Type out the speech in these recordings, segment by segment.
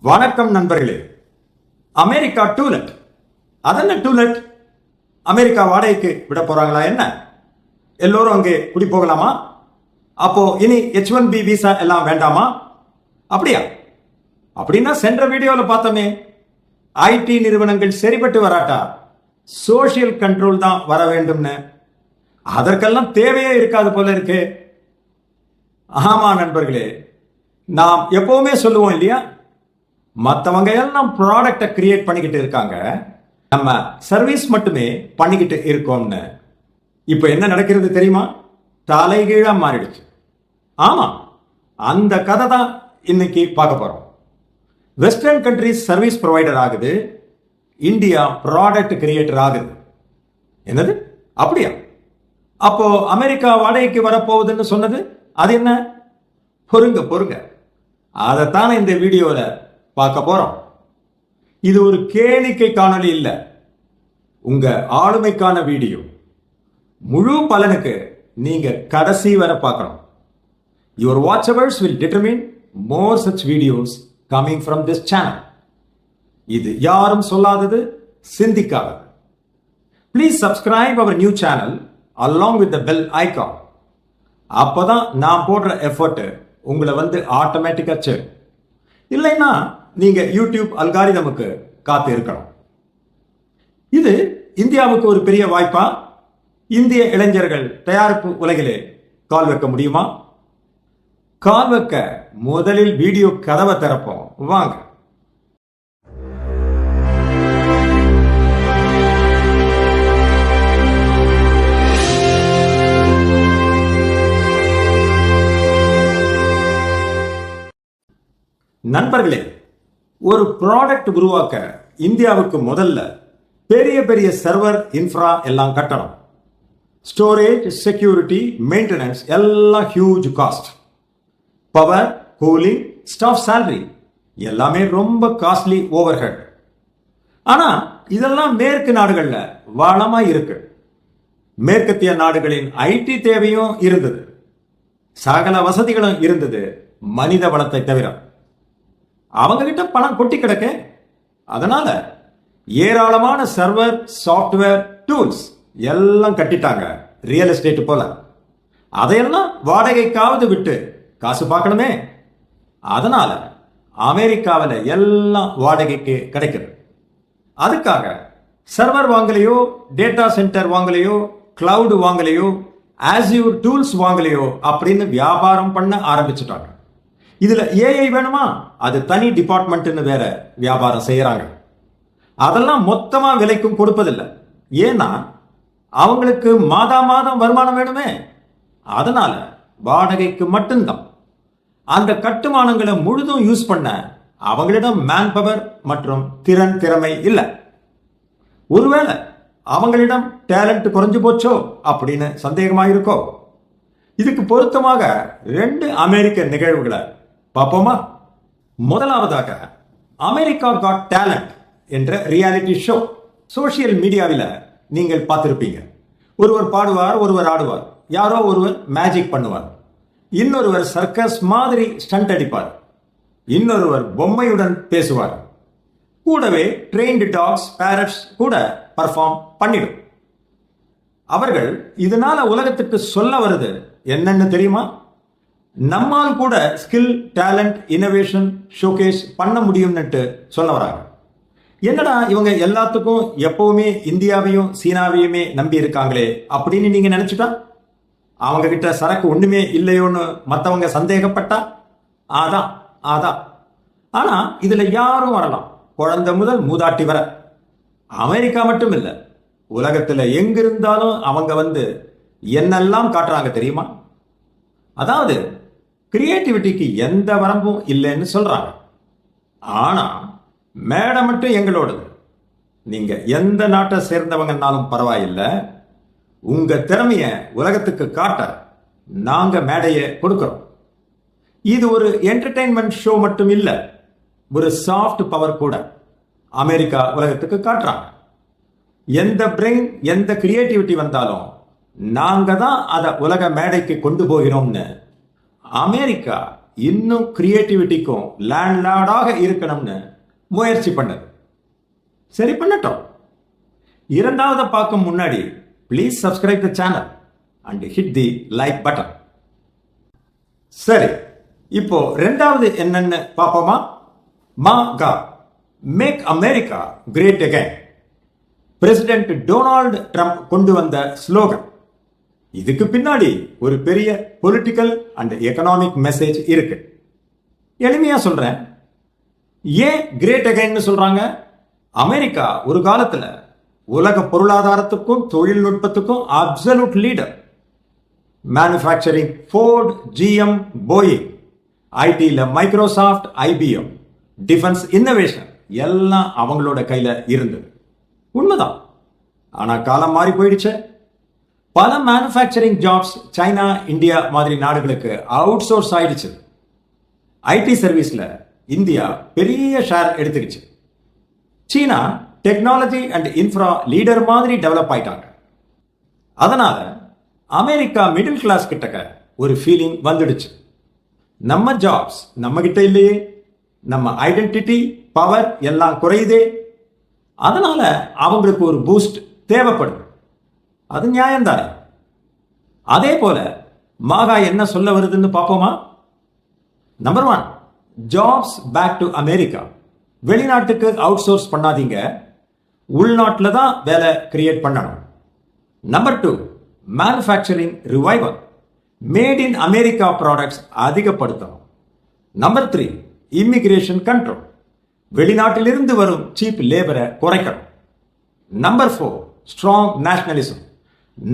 வணக்கம் நண்பர்களே. America to let. அதென்ன டூலெட்? அமெரிக்கா வாடகைக்கு விட போறாங்களா என்ன? எல்லோரும் அங்கே குடி போகலாமா? அப்போ இனி H1B விசா எல்லாம் வேண்டாமா? அப்படியா? அப்படின்னா சென்ற வீடியோவில் பார்த்தோமே, ஐடி நிறுவனங்கள் சரிபட்டு வராட்டா சோசியல் கண்ட்ரோல் தான் வர வேண்டும்னு. அதற்கெல்லாம் தேவையே இருக்காது போல இருக்கு. ஆமா நண்பர்களே, நாம் எப்பவுமே சொல்லுவோம் இல்லையா, மற்றவங்க எல்லாம் ப்ராடக்டை கிரியேட் பண்ணிக்கிட்டு இருக்காங்க, நம்ம சர்வீஸ் மட்டுமே பண்ணிக்கிட்டு இருக்கோம்னு. இப்போ என்ன நடக்கிறது தெரியுமா? தலைகீழா மாறிடுச்சு. ஆமா, அந்த கதை தான் இன்னைக்கு பார்க்க போறோம். வெஸ்டர்ன் கண்ட்ரிஸ் சர்வீஸ் ப்ரொவைடர் ஆகுது, இந்தியா ப்ராடக்ட் கிரியேட்டர் ஆகுது. என்னது? அப்படியா? அப்போ அமெரிக்கா வாடகைக்கு வரப்போகுதுன்னு சொன்னது அது என்ன? பொறுங்க, அதைத்தானே இந்த வீடியோல பார்க்க போறோம். இது ஒரு கேளிக்கை காணொளி இல்ல, உங்க ஆளுமைக்கான வீடியோ. முழு பலனுக்கு நீங்க கடைசி வரை பார்க்கணும். Your watch hours will determine more such videos coming from this channel. இது யாரும் சொல்லாதது, சிந்திக்காதது. Please subscribe our new channel along with the bell icon. அப்பதான் நான் போடுற எஃபர்ட் உங்களை வந்து ஆட்டோமேட்டிக்கா சேரும். இல்லைன்னா நீங்க யூடியூப் அல்காரிதமுக்கு காத்து இருக்கணும். இது இந்தியாவுக்கு ஒரு பெரிய வாய்ப்பா? இந்திய இளைஞர்கள் தயாரிப்பு உலகிலே கால் வைக்க முடியுமா? கால் வைக்க முதலில் வீடியோ கதவை திறப்போம், வாங்க. நண்பர்களே, ஒரு ப்ராடக்ட் உருவாக்க இந்தியாவுக்கு முதல்ல பெரிய பெரிய சர்வர் இன்ஃப்ரா எல்லாம் கட்டணும். ஸ்டோரேஜ், செக்யூரிட்டி, மெயின்டெனன்ஸ் எல்லாம் huge cost. Power, cooling, staff salary எல்லாமே ரொம்ப காஸ்ட்லி ஓவர்ஹெட். ஆனா இதெல்லாம் மேற்கு நாடுகள்ல வளமா இருக்கு. மேற்கத்திய நாடுகளின் ஐடி தேவையும் இருந்தது, சகல வசதிகளும் இருந்தது, மனித வளத்தை தவிர. அவங்க கிட்ட பணம் கொட்டி கிடக்க, அதனால ஏராளமான சர்வர், சாஃப்ட்வேர், டூல்ஸ் எல்லாம் கட்டிட்டாங்க, ரியல் எஸ்டேட் போல. அதையெல்லாம் வாடகைக்காவது விட்டு காசு பார்க்கணுமே. அதனால அமெரிக்காவில் எல்லாம் வாடகைக்கு கிடைக்குது. அதுக்காக சர்வர் வாங்கலையோ, டேட்டா சென்டர் வாங்கலையோ, கிளவுட் வாங்கலையோ, ஆஸ்யூர் டூல்ஸ் வாங்கலையோ அப்படின்னு வியாபாரம் பண்ண ஆரம்பிச்சுட்டாங்க. இதுல ஏஐ வேணுமா, அது தனி டிபார்ட்மெண்ட்னு வேற வியாபாரம் செய்யறாங்க. அதெல்லாம் மொத்தமா விலைக்கும் கொடுப்பதில்லை. ஏன்னா அவங்களுக்கு மாதம் வருமானம் வேணுமே. அதனால வாடகைக்கு மட்டும்தான். அந்த கட்டுமானங்களை முழுதும் யூஸ் பண்ண அவங்களிடம் மேன் பவர் மற்றும் திறமை இல்லை. ஒருவேளை அவங்களிடம் டேலண்ட் குறைஞ்சு போச்சோ அப்படின்னு சந்தேகமாயிருக்கோ? இதுக்கு பொருத்தமாக 2 அமெரிக்க நிகழ்வுகளை பார்ப்போமா? முதலாவதாக, அமெரிக்கா காட் டேலண்ட் என்ற ரியாலிட்டி ஷோ. சோசியல் மீடியாவில் நீங்கள் பார்த்திருப்பீங்க. ஒருவர் பாடுவார், ஒருவர் ஆடுவார், யாரோ ஒருவர் மேஜிக் பண்ணுவார், இன்னொருவர் சர்க்கஸ் மாதிரி ஸ்டண்ட் அடிப்பார், இன்னொருவர் பொம்மையுடன் பேசுவார், கூடவே ட்ரெயின்டு டாக்ஸ், பேரட்ஸ் கூட பர்ஃபார்ம் பண்ணிடும். அவர்கள் இதனால உலகத்துக்கு சொல்ல வருது என்னன்னு தெரியுமா? நம்மால் கூட ஸ்கில், டேலண்ட், இனோவேஷன் ஷோகேஸ் பண்ண முடியும்னுட்டு சொல்ல வராங்க. என்னடா இவங்க எல்லாத்துக்கும் எப்பவுமே இந்தியாவையும் சீனாவையுமே நம்பி இருக்காங்களே அப்படின்னு நீங்க நினைச்சுட்டா, அவங்க கிட்ட சரக்கு ஒண்ணுமே இல்லையோன்னு மற்றவங்க சந்தேகப்பட்டா, அதான். ஆனா இதுல யாரும் வரலாம், குழந்தை முதல் மூதாட்டி வர. அமெரிக்கா மட்டும் இல்ல, உலகத்துல எங்கிருந்தாலும் அவங்க வந்து என்னெல்லாம் காட்டுறாங்க தெரியுமா? அதாவது கிரியேட்டிவிட்டிக்கு எந்த வரம்பும் இல்லைன்னு சொல்றாங்க. ஆனா மேடை மட்டும் எங்களோடது. நீங்க எந்த நாட்டை சேர்ந்தவங்கன்னாலும் பரவாயில்லை, உங்க திறமைய உலகத்துக்கு காட்ட நாங்க மேடையை கொடுக்கிறோம். இது ஒரு என்டர்டைன்மெண்ட் ஷோ மட்டும் இல்ல, ஒரு சாஃப்ட் பவர் கூட அமெரிக்கா உலகத்துக்கு காட்டுறாங்க. எந்த பிரெயின், எந்த கிரியேட்டிவிட்டி வந்தாலும் நாங்க தான் அதை உலக மேடைக்கு கொண்டு போகிறோம்னு அமெரிக்கா இன்னும் கிரியேட்டிவிட்டிக்கும் லேண்ட்லார்டாக இருக்கணும்னு முயற்சி பண்ணது. சரி, பண்ணட்டும். இரண்டாவது பார்க்கும் முன்னாடி please subscribe the channel and hit the like button. சரி, இப்போ ரெண்டாவது என்னன்னு பார்ப்போமா? MAGA, make America great again. President Donald Trump கொண்டு வந்த ஸ்லோகன். இதுக்கு பின்னாடி ஒரு பெரிய பொலிட்டிக்கல் அண்ட் எக்கனாமிக் மெசேஜ் இருக்கு. எளிமையா சொல்றேன். ஏன் கிரேட் அகைன் சொல்றாங்க? அமெரிக்கா ஒரு காலத்துல உலக பொருளாதாரத்துக்கும் தொழில்நுட்பத்துக்கும் absolute leader. Manufacturing Ford, GM, Boeing, ஐடியில் மைக்ரோசாஃப்ட், IBM, டிஃபென்ஸ் இன்னோவேஷன் எல்லாம் அவங்களோட கையில இருந்தது. உண்மைதான். ஆனா காலம் மாறி போயிடுச்சு. பல மேனுஃபேக்சரிங் ஜாப்ஸ் சைனா, இந்தியா மாதிரி நாடுகளுக்கு அவுட் சோர்ஸ் ஆயிடுச்சு. ஐடி சர்வீஸ்ல இந்தியா பெரிய ஷேர் எடுத்துக்கிச்சு. சீனா டெக்னாலஜி அண்ட் இன்ஃப்ரா லீடர் மாதிரி டெவலப் ஆயிட்டாங்க. அதனால அமெரிக்கா மிடில் கிளாஸ் கிட்டக்க ஒரு ஃபீலிங் வந்துடுச்சு. நம்ம ஜாப்ஸ் நம்ம கிட்ட இல்லையே, நம்ம ஐடென்டிட்டி, பவர் எல்லாம் குறையுதே. அதனால அவங்களுக்கு ஒரு பூஸ்ட் தேவைப்படுது. அது நியாயம்தானே? அதே போல மாகா என்ன சொல்ல வருதுன்னு பார்ப்போமா? Number 1, jobs back to America. வெளிநாட்டுக்கு அவுட் சோர்ஸ் பண்ணாதீங்க, உள்நாட்டில் தான் வேலை கிரியேட் பண்ணணும். Number 2, manufacturing revival. Made in America products அதிகப்படுத்தணும். Number 3, immigration control. வெளிநாட்டிலிருந்து வரும் சீப் லேபரை குறைக்கணும். Number 4, strong nationalism.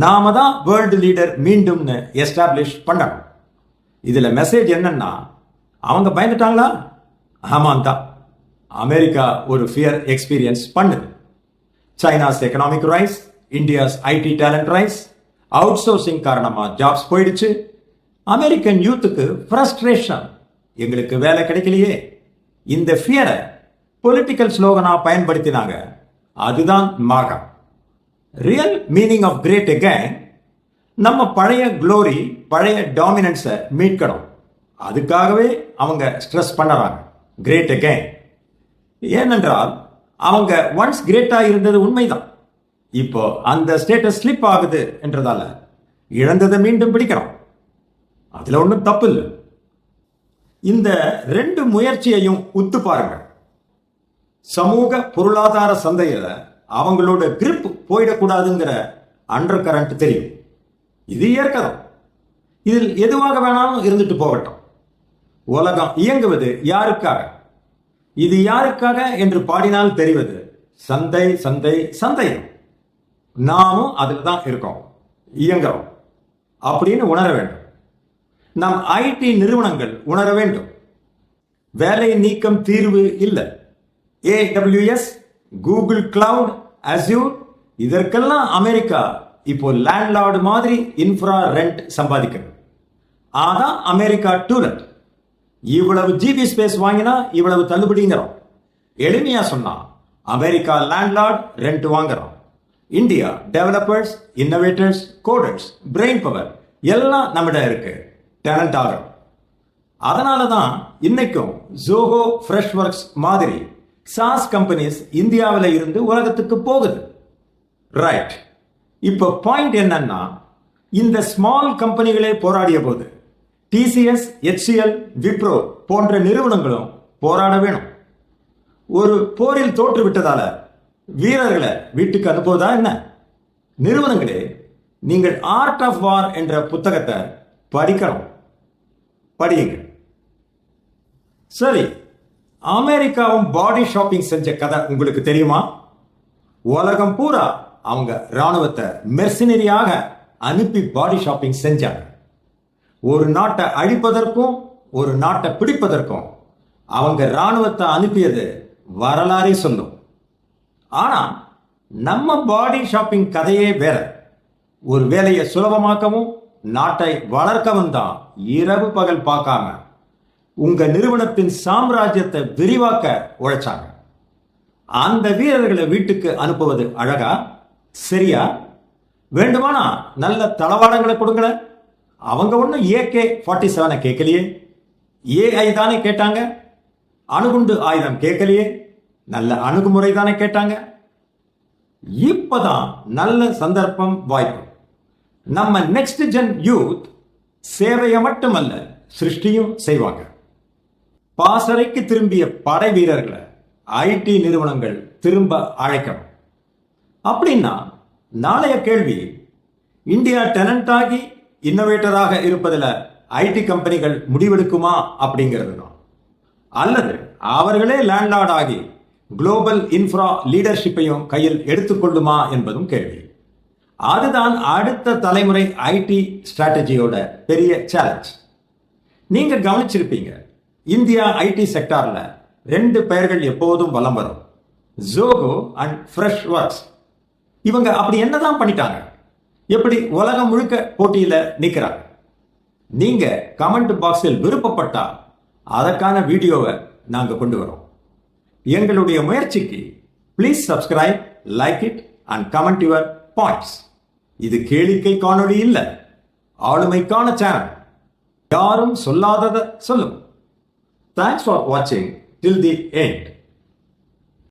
நாம தான் வேர்ல்டு லீடர் மீண்டும்னு எஸ்டாப்ளிஷ் பண்ணணும். இதுல மெசேஜ் என்னன்னா, அவங்க பயந்துட்டாங்களா? ஆமாம் தான். அமெரிக்கா ஒரு ஃபியர் எக்ஸ்பீரியன்ஸ் பண்ணுது. China's economic rise, India's IT talent rise, outsourcing காரணமா ஜாப்ஸ் போயிடுச்சு. அமெரிக்கன் யூத்துக்கு ஃப்ரஸ்ட்ரேஷன், எங்களுக்கு வேலை கிடைக்கலையே. இந்த ஃபியரை பொலிட்டிக்கல் ஸ்லோகனா பயன்படுத்தினாங்க. அதுதான் MAGA. Real meaning of great again, நம்ம பழைய க்ளோரி, பழைய டாமினன்ஸை மீட்கணும். அதுக்காகவே அவங்க ஸ்ட்ரெஸ் பண்ணுறாங்க கிரேட் அகைன். ஏனென்றால் அவங்க ஒன்ஸ் கிரேட்டா இருந்தது உண்மைதான். இப்போ அந்த ஸ்டேட்டஸ் ஸ்லிப் ஆகுது என்றதால இழந்ததை மீண்டும் பிடிக்கிறோம். அதுல ஒன்றும் தப்பு இல்லை. இந்த 2 முயற்சியையும் உத்து பாருங்க. சமூக பொருளாதார சந்தையில அவங்களோட கிரிப் போயிடக்கூடாதுங்கிற அண்டர் கரண்ட் தெரியும். இது இயற்கைதான். இதில் எதுவாக வேணாலும் இருந்துட்டு போகட்டும். உலகம் இயங்குவது யாருக்காக? இது யாருக்காக என்று பாடினால் தெரிவது சந்தை, சந்தை, சந்தையம். நாமும் அதில் தான் இருக்கோம், இயங்குறோம் அப்படின்னு உணர வேண்டும். நம் ஐடி நிறுவனங்கள் உணர வேண்டும். வேலை நீக்கம் தீர்வு இல்லை. AWS, கூகுள் கிளவுட், அஸ்யூர் இதற்கெல்லாம் அமெரிக்கா இப்போ லேண்ட்லார்டு மாதிரி இன்ஃப்ரா ரெண்ட் சம்பாதிக்கிறது. அதான் அமெரிக்கா டூலட். இவ்வளவு ஜிபி ஸ்பேஸ் வாங்கினா இவ்வளவு தள்ளுபடிங்கிறோம். எளிமையா சொன்னா அமெரிக்கா லேண்ட்லார்ட், ரெண்ட் வாங்குறோம். India developers, innovators, coders, brain power எல்லாம் நம்மிடம் இருக்கு, டேலண்ட் ஆகிறோம். அதனால தான் இன்னைக்கும் ஜோஹோ, ஃப்ரெஷ் ஒர்க்ஸ் மாதிரி சாஸ் கம்பெனிஸ் இந்தியாவில் இருந்து உலகத்துக்கு போகுது. ரைட். இப்போ பாயிண்ட் என்னன்னா, இந்த ஸ்மால் கம்பெனிகளே போராடிய போது TCS, HCL, விப்ரோ போன்ற நிறுவனங்களும் போராட வேணும். ஒரு போரில் தோற்று விட்டதால வீரர்களை வீட்டுக்கு அனுப்புவதா என்ன? நிறுவனங்களே, நீங்கள் ஆர்ட் ஆஃப் வார் என்ற புத்தகத்தை படிக்கணும், படியுங்க. சரி, அமெரிக்காவும் பாடி ஷாப்பிங் செஞ்ச கதை உங்களுக்கு தெரியுமா? உலகம் பூரா அவங்க ராணுவத்தை மெர்சினரியாக அனுப்பி பாடி ஷாப்பிங் செஞ்சாங்க. ஒரு நாட்டை அழிப்பதற்கும் ஒரு நாட்டை பிடிப்பதற்கும் அவங்க ராணுவத்தை அனுப்பியது வரலாறே சொல்லும். ஆனா நம்ம பாடி ஷாப்பிங் கதையே வேற. ஒரு வேலையை சுலபமாக்கவும் நாட்டை வளர்க்கவும் தான் இரவு பகல் பார்க்காம உங்க நிறுவனத்தின் சாம்ராஜ்யத்தை விரிவாக்க உழைச்சாங்க. அந்த வீரர்களை வீட்டுக்கு அனுப்புவது அழகா? சரியா? வேண்டுமானா நல்ல தளவாடங்களை கொடுங்கள. அவங்க ஒன்றும் AK-47 கேட்கலையே. ஏஐ தானே கேட்டாங்க, அணுகுண்டு ஆயுதம் கேட்கலையே, நல்ல அணுகுமுறை தானே கேட்டாங்க. இப்பதான் நல்ல சந்தர்ப்பம் வாய்ப்பு. நம்ம நெக்ஸ்ட் ஜென் யூத் சேவையை மட்டுமல்ல சிருஷ்டியும் செய்வாங்க. பாசறைக்கு திரும்பிய படை வீரர்களை ஐடி நிறுவனங்கள் திரும்ப அழைக்கணும். அப்படின்னா நாளைய கேள்வி, இந்தியா டேலண்ட் ஆகி இன்னோவேட்டராக இருப்பதில் ஐடி கம்பெனிகள் முடிவெடுக்குமா அப்படிங்கிறது தான், அல்லது அவர்களே லேண்ட்லார்ட் ஆகி குளோபல் இன்ஃப்ரா லீடர்ஷிப்பையும் கையில் எடுத்துக்கொள்ளுமா என்பதும் கேள்வி. அதுதான் அடுத்த தலைமுறை ஐடி ஸ்ட்ராட்டஜியோட பெரிய சேலஞ்ச். நீங்க கவனிச்சிருப்பீங்க, இந்தியா ஐடி செக்டார்ல 2 பெயர்கள் எப்போதும் வலம் வரும், ஜோகோ அண்ட் ஃப்ரெஷ் ஒர்க்ஸ். இவங்க அப்படி என்னதான் பண்ணிட்டாங்க, எப்படி உலகம் முழுக்க போட்டியில நிக்கிறாங்க? நீங்க கமெண்ட் பாக்ஸில் விருப்பப்பட்டா அதற்கான வீடியோவை நாங்க கொண்டு வரோம். எங்களுடைய முயற்சிக்கு please subscribe, like it and comment your points. இது கேளிக்கை காணொளி இல்ல, ஆளுமைக்கான சேனல். யாரும் சொல்லாததை சொல்லும். Thanks for watching till the end.